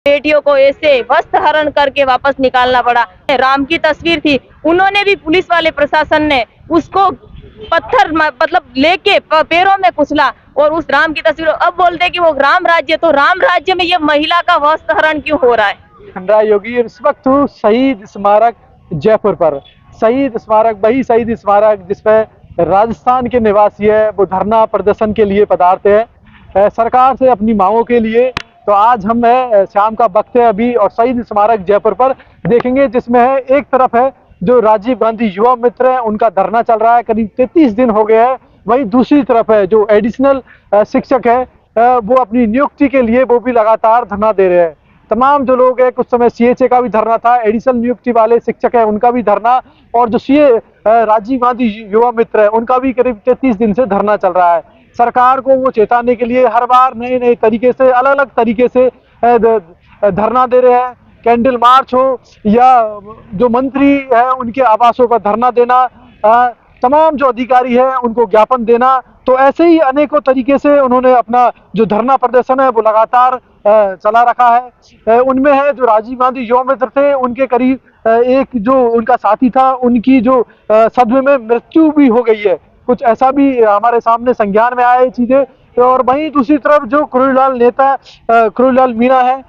बेटियों को ऐसे वस्त्र हरण करके वापस निकालना पड़ा। राम की तस्वीर थी, उन्होंने भी पुलिस वाले प्रशासन ने उसको पत्थर मतलब लेके पैरों में कुचला और उस राम की तस्वीर अब बोलते हैं कि वो राम राज्य, तो राम राज्य में ये महिला का वस्त्र हरण क्यों हो रहा है? योगी इस वक्त हूँ शहीद स्मारक जयपुर पर। शहीद स्मारक वही शहीद स्मारक जिसपे राजस्थान के निवासी है वो धरना प्रदर्शन के लिए पधारते हैं सरकार से अपनी मांगों के लिए। तो आज हम शाम का वक्त है अभी और शहीद स्मारक जयपुर पर देखेंगे, जिसमें है एक तरफ है जो राजीव गांधी युवा मित्र है उनका धरना चल रहा है, करीब 33 दिन हो गए हैं। वहीं दूसरी तरफ है जो एडिशनल शिक्षक है वो अपनी नियुक्ति के लिए वो भी लगातार धरना दे रहे हैं। तमाम जो लोग हैं, कुछ समय सीएचए का भी धरना था, एडिशनल नियुक्ति वाले शिक्षक है उनका भी धरना, और जो सीए राजीव गांधी युवा मित्र है उनका भी करीब 33 दिन से धरना चल रहा है। सरकार को वो चेताने के लिए हर बार नए नए तरीके से, अलग अलग तरीके से धरना दे रहे हैं। कैंडल मार्च हो या जो मंत्री है उनके आवासों पर धरना देना, तमाम जो अधिकारी है उनको ज्ञापन देना, तो ऐसे ही अनेकों तरीके से उन्होंने अपना जो धरना प्रदर्शन है वो लगातार चला रखा है। उनमें है जो राजीव गांधी युवा मित्र थे उनके करीब एक जो उनका साथी था उनकी जो सदमे में मृत्यु भी हो गई है, कुछ ऐसा भी हमारे सामने संज्ञान में आया ये चीजें। और वहीं दूसरी तरफ जो क्रूरीलाल मीणा है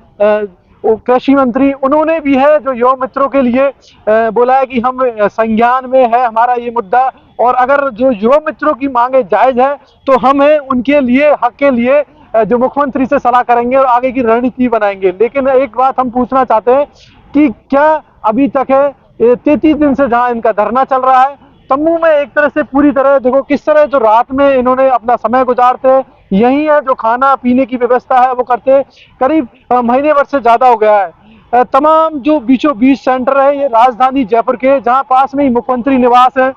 कृषि मंत्री, उन्होंने भी है जो युवा मित्रों के लिए बोला है कि हम संज्ञान में है हमारा ये मुद्दा, और अगर जो युवा मित्रों की मांगे जायज है तो हम है उनके लिए हक के लिए जो मुख्यमंत्री से सलाह करेंगे और आगे की रणनीति बनाएंगे। लेकिन एक बात हम पूछना चाहते हैं कि क्या अभी तक है 33 दिन से जहां इनका धरना चल रहा है, तम्बू में एक तरह से पूरी तरह देखो किस तरह जो रात में इन्होंने अपना समय गुजारते हैं, यही है जो खाना पीने की व्यवस्था है वो करते, करीब महीने भर से ज्यादा हो गया है। तमाम जो बीचों बीच सेंटर है ये राजधानी जयपुर के, जहां पास में ही मुख्यमंत्री निवास है,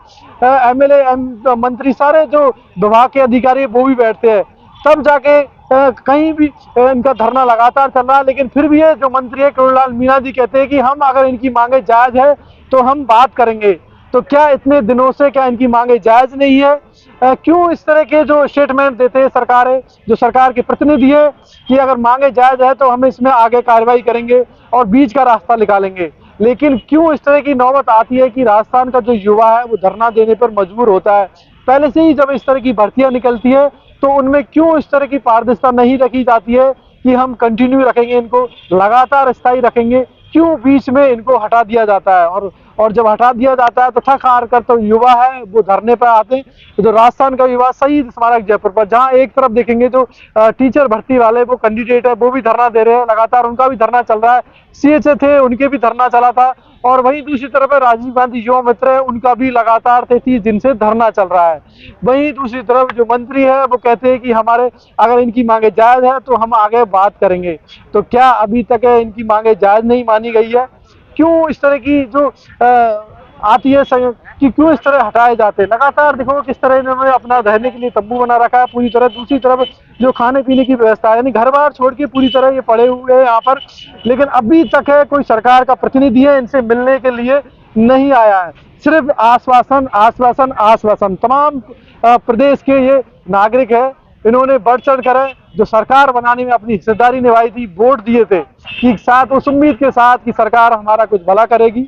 एमएलए मंत्री सारे जो विभाग के अधिकारी वो भी बैठते हैं, तब जाके कहीं भी इनका धरना लगातार चल रहा है। लेकिन फिर भी है जो मंत्री है क्रूरीलाल मीणा जी कहते हैं कि हम अगर इनकी मांगे जायज है तो हम बात करेंगे। तो क्या इतने दिनों से क्या इनकी मांगे जायज नहीं है? क्यों इस तरह के जो स्टेटमेंट देते हैं सरकारें, जो सरकार के प्रतिनिधि है कि अगर मांगे जायज है तो हम इसमें आगे कार्रवाई करेंगे और बीच का रास्ता निकालेंगे, लेकिन क्यों इस तरह की नौबत आती है कि राजस्थान का जो युवा है वो धरना देने पर मजबूर होता है? पहले से ही जब इस तरह की भर्तियां निकलती है तो उनमें क्यों इस तरह की पारदर्शिता नहीं रखी जाती है कि हम कंटिन्यू रखेंगे, इनको लगातार स्थायी रखेंगे, क्यों बीच में इनको हटा दिया जाता है? और जब हटा दिया जाता है तो थक हार कर तो युवा है वो धरने पर आते हैं। तो जो राजस्थान का युवा शहीद स्मारक जयपुर पर, जहां एक तरफ देखेंगे जो टीचर भर्ती वाले वो कैंडिडेट है वो भी धरना दे रहे हैं, लगातार उनका भी धरना चल रहा है, सीएचए थे उनके भी धरना चला था, और वहीं दूसरी तरफ है राजीव गांधी युवा मित्र है उनका भी लगातार 33 दिन से धरना चल रहा है। वहीं दूसरी तरफ जो मंत्री है वो कहते हैं कि हमारे अगर इनकी मांगे जायज है तो हम आगे बात करेंगे। तो क्या अभी तक है इनकी मांगे जायज नहीं मानी गई है? क्यों इस तरह की जो आती है कि क्यों इस तरह हटाए जाते हैं? लगातार देखो किस तरह इन्होंने अपना रहने के लिए तंबू बना रखा है पूरी तरह। दूसरी तरफ जो खाने पीने की व्यवस्था है, यानी घर बार छोड़ के पूरी तरह ये पड़े हुए हैं यहाँ पर, लेकिन अभी तक है कोई सरकार का प्रतिनिधि है इनसे मिलने के लिए नहीं आया है। सिर्फ आश्वासन आश्वासन आश्वासन। तमाम प्रदेश के ये नागरिक है, इन्होंने बढ़ चढ़ कर जो सरकार बनाने में अपनी हिस्सेदारी निभाई थी, वोट दिए थे कि साथ उस उम्मीद के साथ कि सरकार हमारा कुछ भला करेगी,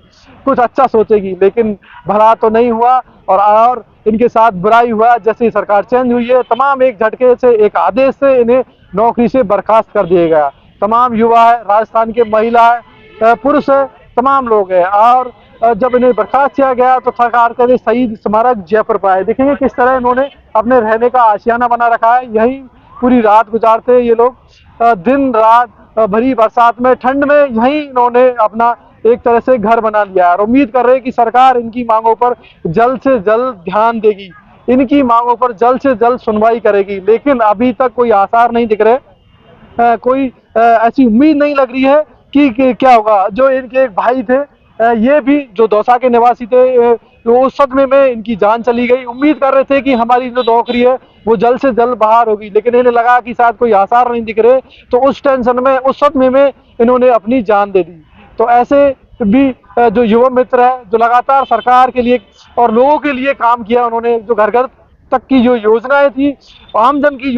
कुछ अच्छा सोचेगी, लेकिन भला तो नहीं हुआ और इनके साथ बुराई हुआ। जैसे ही सरकार चेंज हुई है, तमाम एक झटके से, एक आदेश से इन्हें नौकरी से बर्खास्त कर दिया गया। तमाम युवा है, राजस्थान के महिला है, पुरुष है, तमाम लोग हैं, और जब इन्हें बर्खास्त किया गया तो सरकार के शहीद स्मारक जयपुर पर आए। देखेंगे किस तरह इन्होंने अपने रहने का आशियाना बना रखा है, यही पूरी रात गुजारते हैं ये लोग, दिन रात भरी बरसात में, ठंड में, यही इन्होंने अपना एक तरह से घर बना लिया है। और उम्मीद कर रहे हैं कि सरकार इनकी मांगों पर जल्द से जल्द ध्यान देगी, इनकी मांगों पर जल्द से जल्द सुनवाई करेगी। लेकिन अभी तक कोई आसार नहीं दिख रहे, कोई ऐसी उम्मीद नहीं लग रही है कि क्या होगा। जो इनके एक भाई थे, ये भी जो दौसा के निवासी थे, तो उस सदमे में इनकी जान चली गई। उम्मीद कर रहे थे कि हमारी जो नौकरी है वो जल्द से जल्द बहाल होगी, लेकिन इन्हें लगा कि शायद कोई आसार नहीं दिख रहे, तो उस टेंशन में, उस सदमे में इन्होंने अपनी जान दे दी। तो ऐसे भी जो युवा मित्र है, जो लगातार सरकार के लिए और लोगों के लिए काम किया, उन्होंने जो घर घर तक की जो योजनाएं थी, आमजन की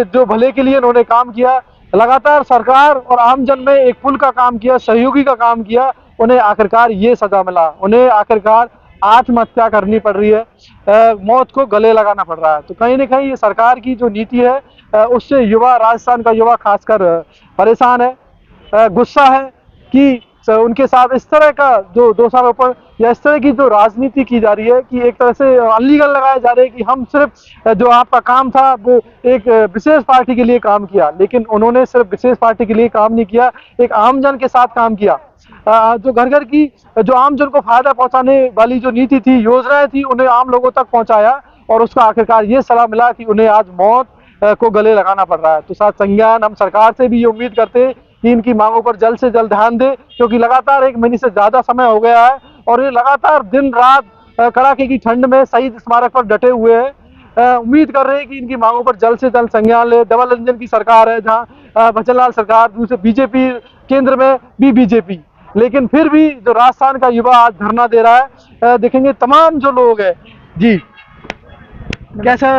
जो भले के लिए इन्होंने काम किया, लगातार सरकार और आमजन में एक पुल का काम किया, सहयोगी का काम किया, उन्हें आखिरकार ये सजा मिला, उन्हें आखिरकार आत्महत्या करनी पड़ रही है, मौत को गले लगाना पड़ रहा है। तो कहीं ना कहीं ये सरकार की जो नीति है उससे युवा, राजस्थान का युवा खासकर परेशान है, गुस्सा है कि उनके साथ इस तरह का जो दोषारोपण या इस तरह की जो राजनीति की जा रही है कि एक तरह से अनलीगल लगाए जा रहे हैं कि हम सिर्फ जो आपका काम था वो एक विशेष पार्टी के लिए काम किया, लेकिन उन्होंने सिर्फ विशेष पार्टी के लिए काम नहीं किया, एक आमजन के साथ काम किया। जो घर घर की जो आमजन को फायदा पहुंचाने वाली जो नीति थी, योजनाएं थी, उन्हें आम लोगों तक पहुंचाया और उसका आखिरकार ये सलाह मिला कि उन्हें आज मौत को गले लगाना पड़ रहा है। तो साथ संज्ञान हम सरकार से भी ये उम्मीद करते हैं कि इनकी मांगों पर जल्द से जल्द ध्यान दे, क्योंकि लगातार 1 महीने से ज्यादा समय हो गया है और ये लगातार दिन रात कड़ाके की ठंड में शहीद स्मारक पर डटे हुए हैं। उम्मीद कर रहे हैं कि इनकी मांगों पर जल्द से जल्द संज्ञान ले। डबल इंजन की सरकार है, जहां भजनलाल सरकार, दूसरे बीजेपी, केंद्र में भी बीजेपी, लेकिन फिर भी जो राजस्थान का युवा आज धरना दे रहा है, देखेंगे तमाम जो लोग हैं। जी, कैसा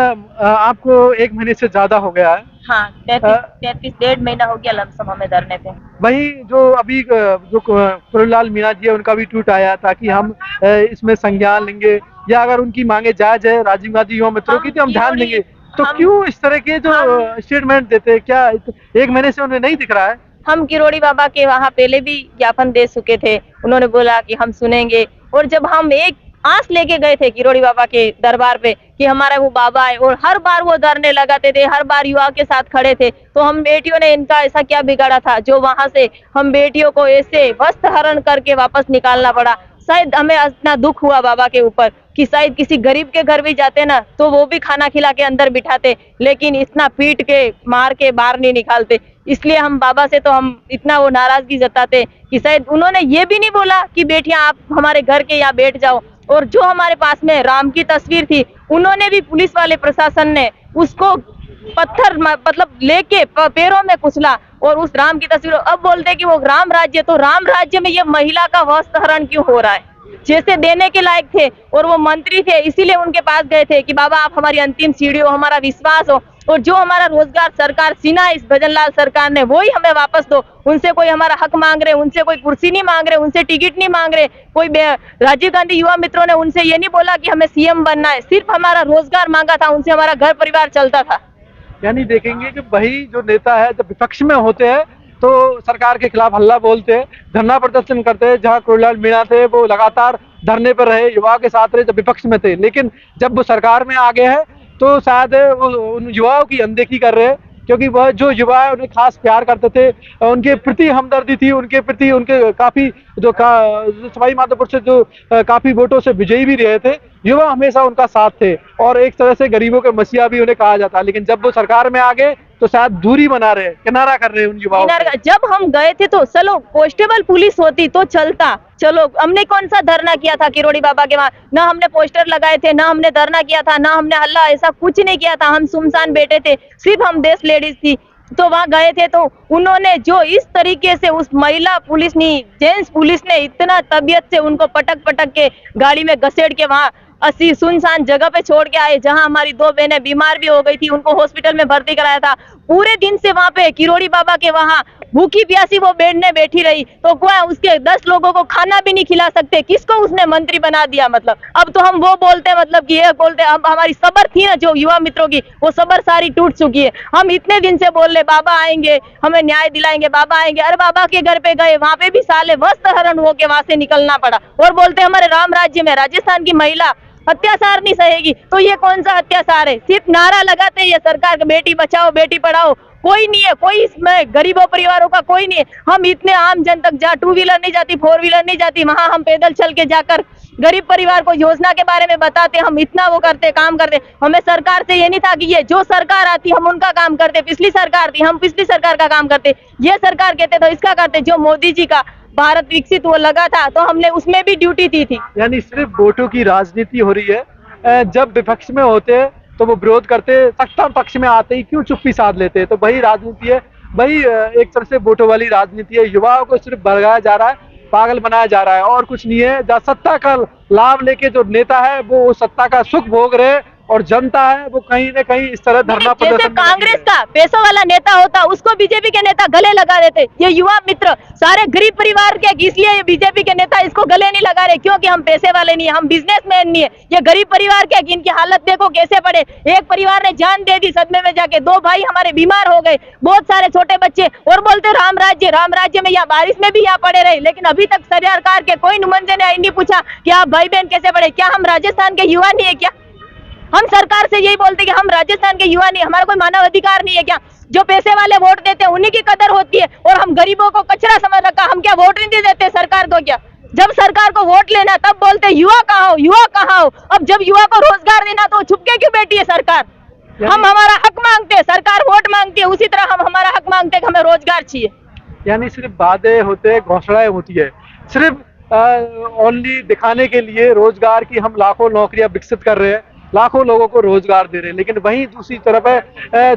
आपको 1 महीने से ज्यादा हो गया है? हाँ, 33 डेढ़ महीना हो गया लमसम हमें धरने पे। वही जो अभी जो कुरलाल मीणा जी है, उनका भी ट्वीट आया था कि हम इसमें संज्ञान लेंगे, या अगर उनकी मांगे जायज है राजीव गांधी युवा मित्रों की तो हम ध्यान देंगे। तो क्यों इस तरह के जो स्टेटमेंट देते हैं? क्या 1 महीने से उन्हें नहीं दिख रहा है? हम किरोड़ी बाबा के वहाँ पहले भी ज्ञापन दे चुके थे, उन्होंने बोला कि हम सुनेंगे, और जब हम एक आस लेके गए थे किरोड़ी बाबा के दरबार पे कि हमारा वो बाबा है, और हर बार वो धरने लगाते थे, हर बार युवा के साथ खड़े थे, तो हम बेटियों ने इनका ऐसा क्या बिगाड़ा था जो वहां से हम बेटियों को ऐसे वस्त्र हरण करके वापस निकालना पड़ा। शायद हमें इतना दुख हुआ बाबा के ऊपर कि शायद किसी गरीब के घर भी जाते ना तो वो भी खाना खिला के अंदर बिठाते, लेकिन इतना पीट के मार के बाहर नहीं निकालते। इसलिए हम बाबा से तो हम इतना वो नाराजगी जताते कि शायद उन्होंने ये भी नहीं बोला कि बेटियां आप हमारे घर के यहाँ बैठ जाओ। और जो हमारे पास में राम की तस्वीर थी, उन्होंने भी, पुलिस वाले प्रशासन ने उसको पत्थर मतलब लेके पैरों में कुचला और उस राम की तस्वीर, अब बोलते कि वो राम राज्य, तो राम राज्य में ये महिला का वस्त्र हरण क्यों हो रहा है? जैसे देने के लायक थे और वो मंत्री थे, इसीलिए उनके पास गए थे कि बाबा आप हमारी अंतिम सीढ़ी हो, हमारा विश्वास हो, और जो हमारा रोजगार सरकार सीना है इस भजनलाल सरकार ने, वो ही हमें वापस दो। उनसे कोई हमारा हक मांग रहे, उनसे कोई कुर्सी नहीं मांग रहे, उनसे टिकट नहीं मांग रहे, कोई राजीव गांधी युवा मित्रों ने उनसे ये नहीं बोला कि हमें सीएम बनना है, सिर्फ हमारा रोजगार मांगा था, उनसे हमारा घर परिवार चलता था। यानी देखेंगे कि वही जो नेता है जब विपक्ष में होते हैं तो सरकार के खिलाफ हल्ला बोलते हैं, धरना प्रदर्शन करते हैं। जहां कुरलाल मीणा थे वो लगातार धरने पर रहे, युवा के साथ रहे जब विपक्ष में थे, लेकिन जब वो सरकार में आ गए हैं तो शायद वो उन युवाओं की अनदेखी कर रहे हैं, क्योंकि वह जो युवा है उन्हें खास प्यार करते थे, उनके प्रति हमदर्दी थी, उनके प्रति उनके काफी जो सवाई माधोपुर से जो काफी वोटों से विजयी भी रहे थे, युवा हमेशा उनका साथ थे और एक तरह से गरीबों के मसीहा भी उन्हें कहा जाता। लेकिन जब वो सरकार में आ गए तो शायद दूरी बना रहे, किनारा कर रहे उन युवाओं से। जब हम गए थे तो चलो कांस्टेबल पुलिस होती तो चलता, चलो हमने कौन सा धरना किया था किरोड़ी बाबा के वहां? ना हमने पोस्टर लगाए थे, ना हमने धरना किया था, ना हमने हल्ला, ऐसा कुछ नहीं किया था। हम सुनसान बैठे थे, सिर्फ हम देश लेडीज थी तो वहां गए थे। तो उन्होंने जो इस तरीके से उस महिला पुलिस ने, जेंट्स पुलिस ने इतना तबीयत से उनको पटक पटक के गाड़ी में घसेड़ के वहां अस्सी सुनसान जगह पे छोड़ के आए, जहां हमारी 2 बहनें बीमार भी हो गई थी, उनको हॉस्पिटल में भर्ती कराया था। पूरे दिन से वहां पे किरोड़ी बाबा के वहां भूखी प्यासी वो बेड में बैठी रही, तो क्या उसके 10 लोगों को खाना भी नहीं खिला सकते? किसको उसने मंत्री बना दिया? मतलब अब तो हम वो बोलते हैं, मतलब कि ये बोलते हैं, अब हमारी सब्र थी ना जो युवा मित्रों की, वो सब्र सारी टूट चुकी है। हम इतने दिन से बोल रहे बाबा आएंगे, हमें न्याय दिलाएंगे, बाबा आएंगे। अरे बाबा के घर पे गए, वहां पे भी साले वस्त्र हरण होके वहां से निकलना पड़ा, और बोलते हमारे राम राज्य में राजस्थान की महिला अत्याचार नहीं सहेगी। तो ये कौन सा अत्याचार है? सिर्फ नारा लगाते हैं ये सरकार का, बेटी बचाओ बेटी पढ़ाओ, कोई नहीं है, कोई इसमें गरीबों परिवारों का कोई नहीं है। हम इतने आम जन तक जहाँ 2 व्हीलर नहीं जाती, 4 व्हीलर नहीं जाती, वहां हम पैदल चल के जाकर गरीब परिवार को योजना के बारे में बताते, हम इतना वो करते, काम करते। हमें सरकार से ये नहीं था कि ये जो सरकार आती हम उनका काम करते, पिछली सरकार थी हम पिछली सरकार का काम करते, ये सरकार कहते तो इसका करते। जो मोदी जी का भारत विकसित वो लगा था तो हमने उसमें भी ड्यूटी दी थी। यानी सिर्फ वोटों की राजनीति हो रही है। जब विपक्ष में होते हैं तो वो विरोध करते, सत्ता पक्ष में आते ही क्यों चुप्पी साध लेते हैं। तो वही राजनीति है, वही एक तरह से वोटों वाली राजनीति है। युवाओं को सिर्फ भड़काया जा रहा है, पागल बनाया जा रहा है और कुछ नहीं है। जहाँ सत्ता का लाभ लेके जो नेता है वो सत्ता का सुख भोग रहे, और जनता है वो कहीं ना कहीं इस तरह धरना जैसे प्रदर्शन में लगी कांग्रेस है। का पैसों वाला नेता होता उसको बीजेपी के नेता गले लगा देते। ये युवा मित्र सारे गरीब परिवार के, इसलिए ये बीजेपी के नेता इसको गले नहीं लगा रहे, क्योंकि हम पैसे वाले नहीं है, हम बिजनेसमैन नहीं है। ये गरीब परिवार के, इनकी हालत देखो कैसे पड़े। एक परिवार ने जान दे दी सदमे में जाके, 2 भाई हमारे बीमार हो गए, बहुत सारे छोटे बच्चे, और बोलते राम राज्य में, यहाँ बारिश में भी यहाँ पड़े रहे, लेकिन अभी तक सरकार के कोई नुमाइंदे ने नहीं पूछा कि आप भाई बहन कैसे पड़े। क्या हम राजस्थान के युवा नहीं है क्या? हम सरकार से यही बोलते कि हम राजस्थान के युवा नहीं, हमारा कोई मानव अधिकार नहीं है क्या? जो पैसे वाले वोट देते हैं उन्हीं की कदर होती है, और हम गरीबों को कचरा समझ रखा। हम क्या वोट नहीं देते सरकार को? क्या जब सरकार को वोट लेना तब बोलते युवा कहाँ हो, युवा कहाँ हो? अब जब युवा को रोजगार देना तो छुपके क्यों बैठी है सरकार? हम हमारा हक मांगते हैं, सरकार वोट मांगती है, उसी तरह हम हमारा हक मांगते हैं कि हमें रोजगार चाहिए। यानी सिर्फ वादे होते हैं, घोषणाएं होती है, सिर्फ ओनली दिखाने के लिए रोजगार की हम लाखों नौकरियां विकसित कर रहे हैं, लाखों लोगों को रोजगार दे रहे हैं, लेकिन वहीं दूसरी तरफ है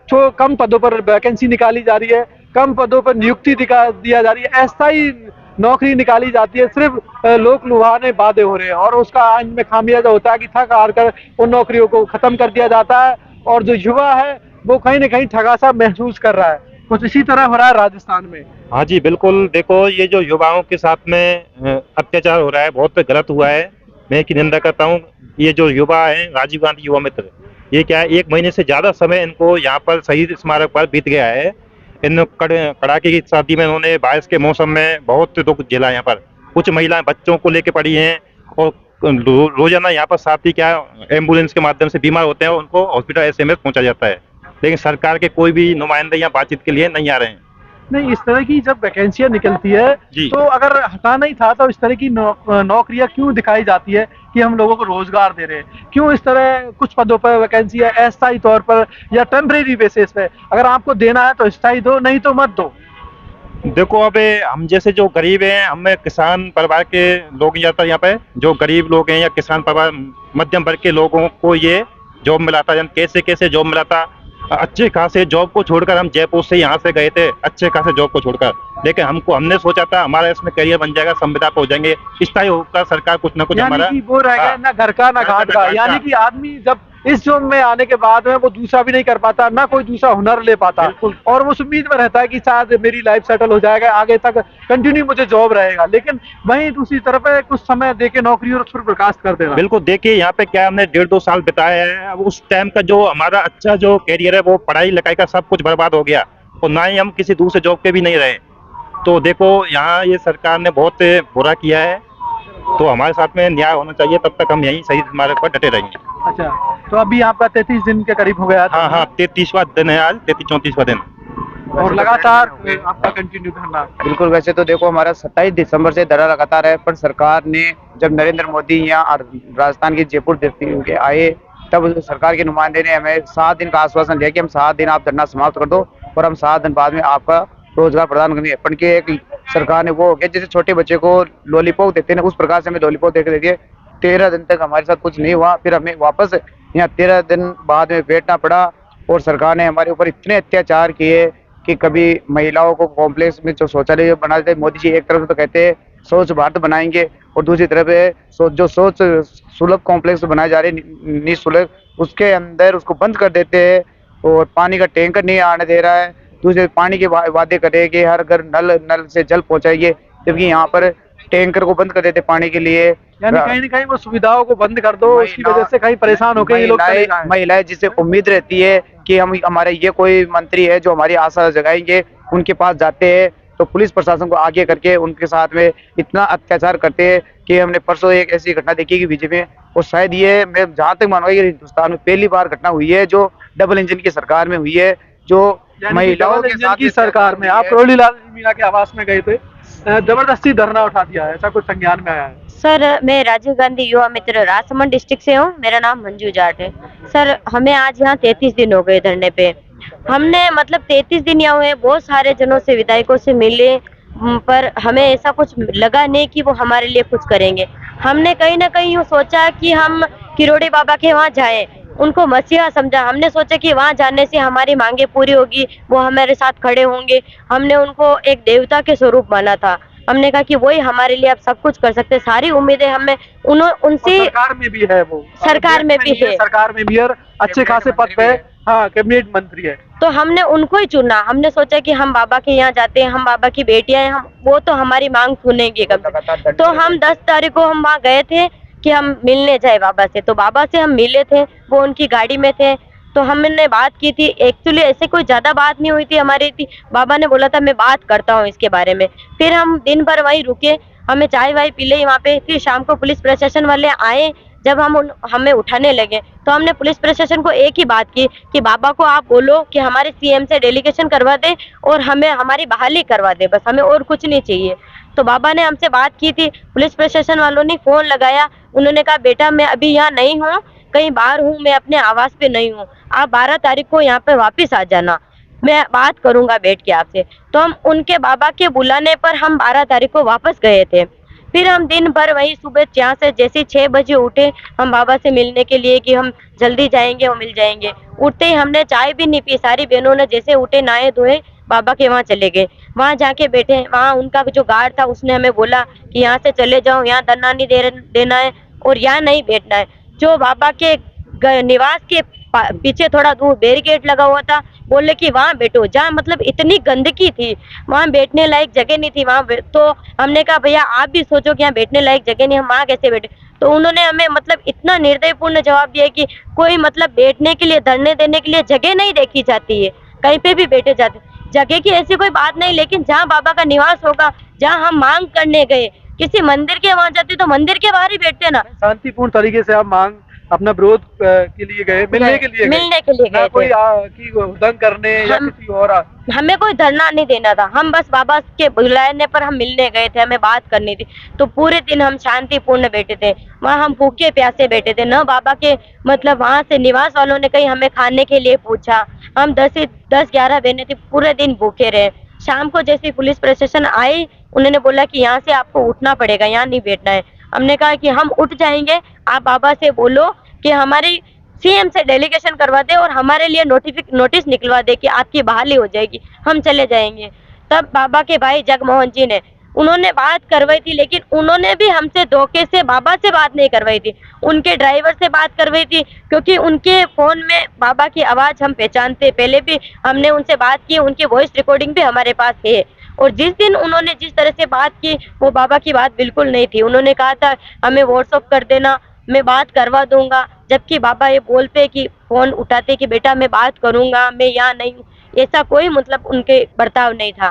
जो कम पदों पर वैकेंसी निकाली जा रही है, कम पदों पर नियुक्ति दिया जा रही है, अस्थायी नौकरी निकाली जाती है, सिर्फ लोक लुभाने वादे हो रहे हैं, और उसका अंत में खामियाजा होता है कि थक हार कर उन नौकरियों को खत्म कर दिया जाता है, और जो युवा है वो कहीं ना कहीं ठगासा महसूस कर रहा है। कुछ इसी तरह हो रहा है राजस्थान में। हाँ जी बिल्कुल, देखो ये जो युवाओं के साथ में अत्याचार हो रहा है बहुत गलत हुआ है, मैं की निंदा करता हूँ। ये जो युवा हैं राजीव गांधी युवा मित्र, ये क्या है 1 महीने से ज्यादा समय इनको यहाँ पर शहीद स्मारक पर बीत गया है। इन कड़ाके की सर्दी में इन्होंने बारिश के मौसम में बहुत दुख झेला। यहाँ पर कुछ महिलाएं बच्चों को लेके पड़ी हैं, और रोजाना यहाँ पर साथी क्या एम्बुलेंस के माध्यम से बीमार होते हैं, उनको हॉस्पिटल एसएमएस पहुंचा जाता है, लेकिन सरकार के कोई भी नुमाइंदे यहाँ बातचीत के लिए नहीं आ रहे हैं। नहीं, इस तरह की जब वैकेंसियां निकलती है तो अगर हटाना ही था तो इस तरह की नौकरियां क्यों दिखाई जाती है कि हम लोगों को रोजगार दे रहे हैं? क्यों इस तरह कुछ पदों पर वैकेंसियां अस्थायी तौर पर या टेम्परेरी बेसिस पे, अगर आपको देना है तो स्थायी दो, नहीं तो मत दो। देखो अब हम जैसे जो गरीब हैं, हमें किसान परिवार के लोग जाता यहाँ पे जो गरीब लोग हैं या किसान परिवार मध्यम वर्ग के लोगों को ये जॉब मिला था, कैसे कैसे जॉब मिला था। अच्छे खासे जॉब को छोड़कर हम जयपुर से यहाँ से गए थे, अच्छे खासे जॉब को छोड़कर, लेकिन हमने सोचा था हमारा इसमें करियर बन जाएगा, संविदा पे हो जाएंगे, स्थायी होकर सरकार कुछ ना कुछ हमारा वो रहेगा ना घर का ना घाट का। यानी कि आदमी जब इस जॉब में आने के बाद में वो दूसरा भी नहीं कर पाता, ना कोई दूसरा हुनर ले पाता, और वो उम्मीद में रहता है कि शायद मेरी लाइफ सेटल हो जाएगा, आगे तक कंटिन्यू मुझे जॉब रहेगा, लेकिन वहीं दूसरी तरफ कुछ समय देके नौकरी और फिर बर्खास्त कर देना। बिल्कुल, देखिए यहाँ पे क्या हमने 1.5-2 साल बिताया है, अब उस टाइम का जो हमारा अच्छा जो कैरियर है वो पढ़ाई लिखाई का सब कुछ बर्बाद हो गया, और ना ही हम किसी दूसरे जॉब के भी नहीं रहे। तो देखो यहाँ ये सरकार ने बहुत बुरा किया है, तो हमारे साथ में न्याय होना चाहिए, तब तक हम यही शहीद स्मारक पर डटे रहेंगे। अच्छा, तो अभी आपका 33 दिन के करीब हो गया? हाँ, 33वां दिन है आज, 33-34वां दिन, और लगातार आपका कंटिन्यू धरना? बिल्कुल, वैसे तो देखो हमारा 27 दिसंबर से धरना लगातार है, पर सरकार ने जब नरेंद्र मोदी यहाँ राजस्थान के जयपुर के आए, तब सरकार के नुमाइंदे ने हमें 7 दिन का आश्वासन दिया कि हम 7 दिन आप धरना समाप्त कर दो और हम 7 दिन बाद में आपका रोजगार प्रदान करेंगे। पण के एक सरकार ने वो हो गया जैसे छोटे बच्चे को लॉलीपॉप देते हैं, उस प्रकार से हमें लॉलीपॉप देकर दे दिए। 13 दिन तक हमारे साथ कुछ नहीं हुआ, फिर हमें वापस यहाँ 13 दिन बाद में बैठना पड़ा, और सरकार ने हमारे ऊपर इतने अत्याचार किए कि कभी महिलाओं को कॉम्प्लेक्स में जो शौचालय बना देते, मोदी जी एक तरफ तो कहते हैं स्वच्छ भारत बनाएंगे, और दूसरी तरफ जो शौच सुलभ कॉम्प्लेक्स बनाए जा रहे हैं निःशुल्क, उसके अंदर उसको बंद कर देते हैं, और पानी का टैंकर नहीं आने दे रहा है। दूसरे पानी के वादे करे कि हर घर नल से जल पहुंचाएंगे, जबकि यहाँ पर टैंकर को बंद कर देते पानी के लिए। यानी कहीं ना कहीं वो सुविधाओं को बंद कर दो, उसकी वजह से कहीं परेशान होकर ये लोग चले जाएं। महिलाएं जिसे उम्मीद रहती है कि हमारे ये कोई मंत्री है जो हमारी आशा जगाएंगे, उनके पास जाते हैं तो पुलिस प्रशासन को आगे करके उनके साथ में इतना अत्याचार करते हैं कि हमने परसों एक ऐसी घटना देखी कि बीजेपी में, और शायद ये मैं जहाँ तक मानूंगा ये हिंदुस्तान में पहली बार घटना हुई है जो डबल इंजन की सरकार में हुई है, जो महिलाओं के साथ की सरकार में। आप करोली लाल मीणा के आवास में गए थे, जबरदस्ती धरना उठा दिया है, ऐसा कुछ संज्ञान में आया है? सर, मैं राजीव गांधी युवा मित्र राजसमंद डिस्ट्रिक्ट से हूँ, मेरा नाम मंजू जाट है। सर, हमें आज यहाँ 33 दिन हो गए धरने पे। हमने मतलब 33 दिन यहाँ हुए, बहुत सारे जनों से विधायकों से मिले, पर हमें ऐसा कुछ लगा नहीं कि वो हमारे लिए कुछ करेंगे। हमने कहीं ना कहीं यूँ सोचा कि हम किरोड़ी बाबा के वहाँ जाएं, उनको मसीहा समझा। हमने सोचा कि वहाँ जाने से हमारी मांगे पूरी होगी, वो हमारे साथ खड़े होंगे। हमने उनको एक देवता के स्वरूप माना था, हमने कहा कि वही हमारे लिए अब सब कुछ कर सकते हैं, सारी उम्मीदें हमें उनसे। सरकार में भी है वो, सरकार में भी है, सरकार में भी है, अच्छे खासे पद पे, हाँ कैबिनेट मंत्री है। तो हमने उनको ही चुना। हमने सोचा कि हम बाबा के यहाँ जाते हैं, हम बाबा की बेटियां हैं, हम वो तो हमारी मांग सुनेंगे कब। तो हम 10 तारीख को हम वहाँ गए थे कि हम मिलने जाए बाबा से। तो बाबा से हम मिले थे, वो उनकी गाड़ी में थे, तो हमने बात की थी। एक्चुअली ऐसे कोई ज्यादा बात नहीं हुई थी हमारी थी। बाबा ने बोला था मैं बात करता हूँ इसके बारे में। फिर हम दिन भर वहीं रुके, हमें चाय वाय पी ली वहाँ पे। फिर शाम को पुलिस प्रशासन वाले आए, जब हमें उठाने लगे तो हमने पुलिस प्रशासन को एक ही बात की कि बाबा को आप बोलो कि हमारे सीएम से डेलीगेशन करवा दे और हमें हमारी बहाली करवा दे, बस हमें और कुछ नहीं चाहिए। तो बाबा ने हमसे बात की थी, पुलिस प्रशासन वालों ने फोन लगाया, उन्होंने कहा बेटा मैं अभी यहाँ नहीं हूँ, कहीं बाहर हूँ, मैं अपने आवास पे नहीं हूँ, आप 12 तारीख को यहाँ पे वापस आ जाना, मैं बात करूंगा बैठ के आपसे। तो हम उनके बाबा के बुलाने पर हम 12 तारीख को वापस गए थे। फिर हम दिन भर वही सुबह यहाँ से जैसे 6 बजे उठे हम बाबा से मिलने के लिए कि हम जल्दी जाएंगे, वो मिल जाएंगे। उठते ही हमने चाय भी नहीं पी, सारी बहनों ने जैसे उठे नहाए धोए बाबा के वहाँ चले गए। वहाँ जाके बैठे, वहाँ उनका जो गार्ड था उसने हमें बोला कि यहाँ से चले जाओ, यहाँ धरना नहीं देना है और यहाँ नहीं बैठना है। जो बाबा के निवास के पीछे थोड़ा दूर बैरिकेड लगा हुआ था, बोले कि वहाँ बैठो, जहाँ मतलब इतनी गंदगी थी, वहाँ बैठने लायक जगह नहीं थी वहाँ। तो हमने कहा भैया आप भी सोचो कि यहाँ बैठने लायक जगह नहीं, हम वहाँ कैसे बैठे। तो उन्होंने हमें मतलब इतना निर्दयपूर्ण जवाब दिया कि कोई मतलब बैठने के लिए, धरने देने के लिए जगह नहीं देखी जाती है, कहीं पे भी बैठे जाते, जगह की ऐसी कोई बात नहीं, लेकिन जहाँ बाबा का निवास होगा, जहाँ हम मांग करने गए, किसी मंदिर के वहाँ जाते तो मंदिर के बाहर ही बैठते ना। शांतिपूर्ण तरीके से आप मांग अपना विरोध के लिए गए, मिलने के लिए गए कोई की उल्लंघन करने या किसी और हमें कोई धरना नहीं देना था, हम बस बाबा के बुलाने पर हम मिलने गए थे, हमें बात करनी थी। तो पूरे दिन हम शांतिपूर्ण बैठे थे वहाँ, हम भूखे प्यासे बैठे थे न। बाबा के मतलब वहाँ से निवास वालों ने कहीं हमें खाने के लिए पूछा, हम 10-11 बहनें थी, पूरे दिन भूखे रहे। शाम को जैसे पुलिस प्रशासन आए, उन्होंने बोला कि यहाँ से आपको उठना पड़ेगा, यहाँ नहीं बैठना है। हमने कहा कि हम उठ जाएंगे, आप बाबा से बोलो कि हमारी सीएम से डेलीगेशन करवा दे और हमारे लिए नोटिस निकलवा दे कि आपकी बहाली हो जाएगी, हम चले जाएंगे। तब बाबा के भाई जगमोहन जी ने उन्होंने बात करवाई थी, लेकिन उन्होंने भी हमसे धोखे से बाबा से बात नहीं करवाई थी, उनके ड्राइवर से बात करवाई थी, क्योंकि उनके फोन में बाबा की आवाज हम पहचानते, पहले भी हमने उनसे बात की, उनकी वॉइस रिकॉर्डिंग भी हमारे पास है। और जिस दिन उन्होंने जिस तरह से बात की वो बाबा की बात बिल्कुल नहीं थी। उन्होंने कहा था हमें व्हाट्सअप कर देना, मैं बात करवा दूंगा, जबकि बाबा ये बोलते कि फोन उठाते कि बेटा मैं बात करूंगा, मैं यहाँ नहीं हूँ, ऐसा कोई मतलब उनके बर्ताव नहीं था।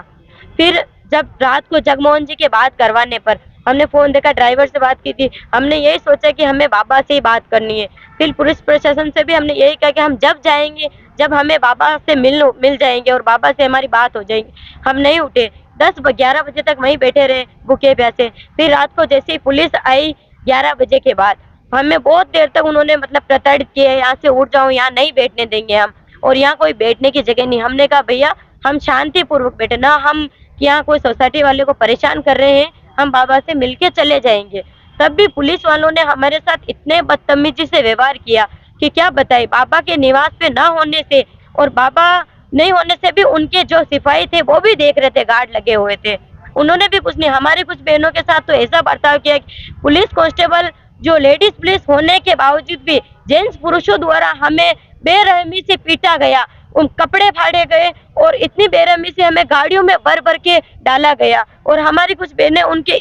फिर जब रात को जगमोहन जी के बात करवाने पर हमने फोन देखा, ड्राइवर से बात की थी, हमने यही सोचा कि हमें बाबा से ही बात करनी है। फिर पुलिस प्रशासन से भी हमने यही कहा कि हम जब जाएंगे, जब हमें बाबा से मिल जाएंगे और बाबा से हमारी बात हो जाएगी। हम नहीं उठे, 10-11 बजे तक वहीं बैठे रहे भूखे प्यासे। फिर रात को जैसे ही पुलिस आई 11 बजे के बाद, हमें बहुत देर तक उन्होंने मतलब प्रताड़ित किया, यहाँ से उठ जाओ, यहाँ नहीं बैठने देंगे हम, और यहाँ कोई बैठने की जगह नहीं। हमने कहा भैया हम शांतिपूर्वक बैठे ना, हम यहाँ कोई सोसाइटी वाले को परेशान कर रहे हैं, हम बाबा से मिलके चले जाएंगे। तब भी पुलिस वालों ने हमारे साथ इतने बदतमीजी से व्यवहार किया कि क्या बताए। बाबा के निवास पे ना होने से और बाबा नहीं होने से भी उनके जो सिपाही थे वो भी देख रहे थे, गार्ड लगे हुए थे, उन्होंने भी कुछ नहीं। हमारी कुछ बहनों के साथ तो ऐसा बर्ताव किया कि पुलिस कांस्टेबल जो लेडीज पुलिस होने के बावजूद भी जेंट्स पुरुषों द्वारा हमें बेरहमी से पीटा गया, उन कपड़े फाड़े गए और इतनी बेरहमी से हमें गाड़ियों में भर के डाला गया। और हमारी कुछ बहनें उनके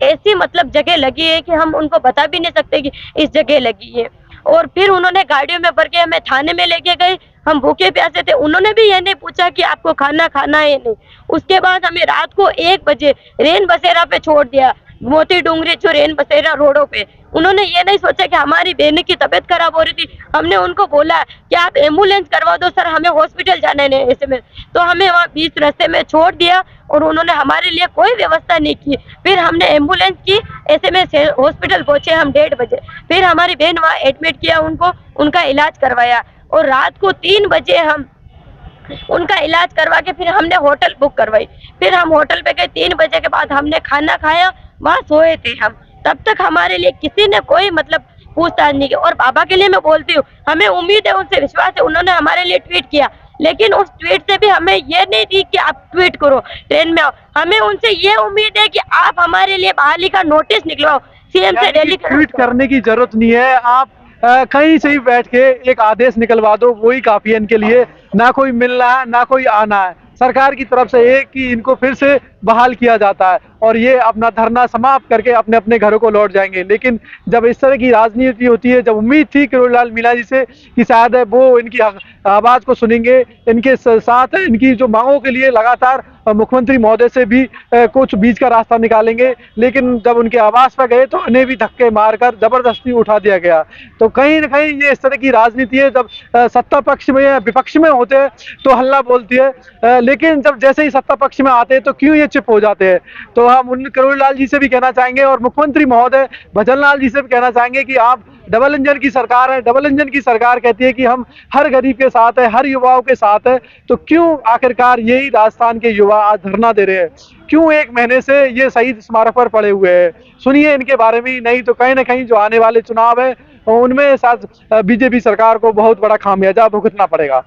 ऐसी मतलब जगह लगी है कि हम उनको बता भी नहीं सकते कि इस जगह लगी है। और फिर उन्होंने गाड़ियों में भर के हमें थाने में लेके गए, हम भूखे प्यासे थे, उन्होंने भी ये नहीं पूछा कि आपको खाना खाना है नहीं। उसके बाद हमें रात को 1 बजे रेन बसेरा पे छोड़ दिया, मोती डूंगरी जो रेन बसेरा रोडों पे। उन्होंने ये नहीं सोचा कि हमारी बहन की तबीयत खराब हो रही थी। हमने उनको बोला कि आप एम्बुलेंस करवा दो सर, हमें हॉस्पिटल जाना है ऐसे में। तो हमें वहाँ बीच रास्ते में छोड़ दिया और उन्होंने हमारे लिए कोई व्यवस्था नहीं की। फिर हमने एम्बुलेंस की, ऐसे में हॉस्पिटल पहुंचे हम 1:30 बजे। फिर हमारी बहन वहाँ एडमिट किया, उनको उनका इलाज करवाया और रात को 3 बजे हम उनका इलाज करवा के फिर हमने होटल बुक करवाई। फिर हम होटल पे गए, 3 बजे के बाद हमने खाना खाया, वहाँ सोए थे हम। तब तक हमारे लिए किसी ने कोई मतलब पूछताछ नहीं की। और बाबा के लिए मैं बोलती हूँ, हमें उम्मीद है, उनसे विश्वास है, उन्होंने हमारे लिए ट्वीट किया लेकिन उस ट्वीट से भी हमें ये नहीं दी कि आप ट्वीट करो, ट्रेन में आओ। हमें उनसे ये उम्मीद है कि आप हमारे लिए बहाली का नोटिस निकलवाओ, सीएम से रैली ट्वीट करने की जरूरत नहीं है, आप कहीं से ही बैठ के एक आदेश निकलवा दो, वही काफी है इनके लिए। ना कोई मिलना है ना कोई आना है, सरकार की तरफ से एक कि इनको फिर से बहाल किया जाता है और ये अपना धरना समाप्त करके अपने अपने घरों को लौट जाएंगे। लेकिन जब इस तरह की राजनीति होती है, जब उम्मीद थी किरोड़ीलाल मीणा जी से कि शायद वो इनकी आवाज को सुनेंगे, इनके साथ इनकी जो मांगों के लिए लगातार मुख्यमंत्री महोदय से भी कुछ बीच का रास्ता निकालेंगे, लेकिन जब उनके आवास पर गए तो उन्हें भी धक्के मारकर जबरदस्ती उठा दिया गया। तो कहीं ना कहीं ये इस तरह की राजनीति है, जब सत्ता पक्ष में या विपक्ष में होते हैं तो हल्ला बोलती है, लेकिन जब जैसे ही सत्ता पक्ष में आते हैं तो क्यों ये चुप हो जाते हैं। तो हम उन किरोड़ीलाल जी से भी कहना चाहेंगे और मुख्यमंत्री महोदय भजनलाल जी से भी कहना चाहेंगे कि आप डबल इंजन की सरकार है, डबल इंजन की सरकार कहती है कि हम हर गरीब के साथ है, हर युवाओं के साथ है, तो क्यों आखिरकार यही राजस्थान के युवा आज धरना दे रहे हैं, क्यों एक महीने से ये शहीद स्मारक पर पड़े हुए हैं। सुनिए इनके बारे में, नहीं तो कहीं ना कहीं जो आने वाले चुनाव है उनमें साथ बीजेपी सरकार को बहुत बड़ा खामियाजा भुगतना पड़ेगा।